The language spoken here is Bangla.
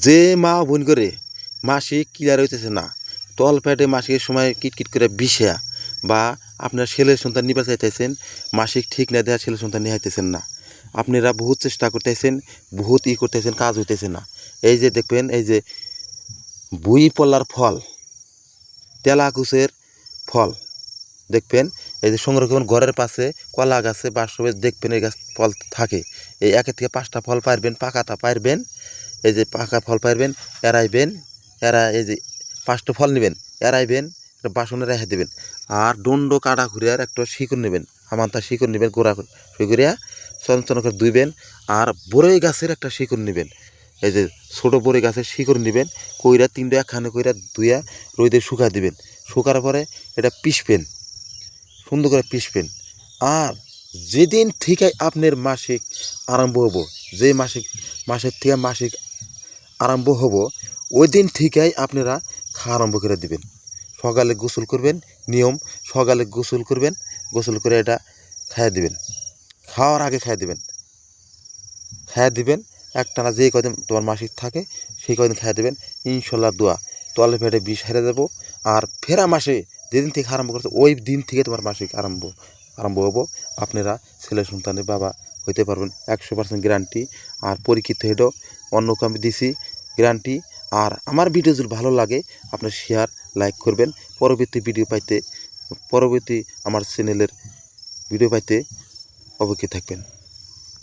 যে মা বোন করে মাসিক ক্লিয়ার হইতেছে না, তল পেটে মাসিকের সময় কিটকিট করে বিষা, বা আপনার ছেলের সন্তান নিবা চাইতেছেন, মাসিক ঠিক না দেওয়া ছেলের সন্তান নিয়ে হাইতেছেন না, আপনারা বহুত চেষ্টা করতেছেন, বহুত করতেছেন, কাজ হইতেছে না। এই যে দেখবেন, এই যে বুই পল্লার ফল, তেলাকুচের ফল দেখবেন, এই যে সংরক্ষণ ঘরের পাশে কলা গাছে বাসবে দেখবেন এই গাছ ফল থাকে। এই 1 থেকে 5টা ফল পারবেন, পাকাটা পারবেন, এই যে পাকা ফল পারবেন, এড়াইবেন, এই যে 5টা ফল নেবেন, এড়াইবেন, বাসনে রেখে দেবেন। আর দণ্ড কাটা ঘুরিয়ার একটা শিকড় নেবেন, আমানতা শিকড় নেবেন, গোড়া করিয়া চঞ্চন করে ধুইবেন। আর বড়ই গাছের একটা শিকড় নেবেন, এই যে ছোটো বড়ই গাছের শিকড় নেবেন, কইরা 3টা একখানে কইরা ধুইয়া রোদে শুকাই দিবেন। শুকার পরে এটা পিষবেন, সুন্দর করে পিষবেন। আর যেদিন থেকে আপনার মাসিক আরম্ভ হব, যে মাসের থেকে মাসিক আরম্ভ হব, ওই দিন থেকেই আপনারা খাওয়া আরম্ভ করে দিবেন। সকালে গোসল করবেন, নিয়ম সকালে গোসল করবেন, গোসল করে এটা খাইয়ে দিবেন, খাওয়ার আগে খাইয়ে দিবেন। একটানা যে কদিন তোমার মাসিক থাকে সেই কদিন খাইয়ে দেবেন, ইনশাল্লাহ দোয়া তলে পেটে বিষ হেরে দেবো। আর ফেরা মাসে যেদিন থেকে আরম্ভ করছে ওই দিন থেকে তোমার মাসিক আরম্ভ হবো। আপনারা ছেলে সন্তানের বাবা হইতে পারবেন, 100% গ্যারান্টি। আর পরীক্ষিত হেডও অন্যকে আমি দিছি গ্যারান্টি। আর আমার ভিডিও যদি ভালো লাগে আপনার শেয়ার লাইক করবেন, পরবর্তী আমার চ্যানেলের ভিডিও পাইতে অবশ্যই থাকবেন।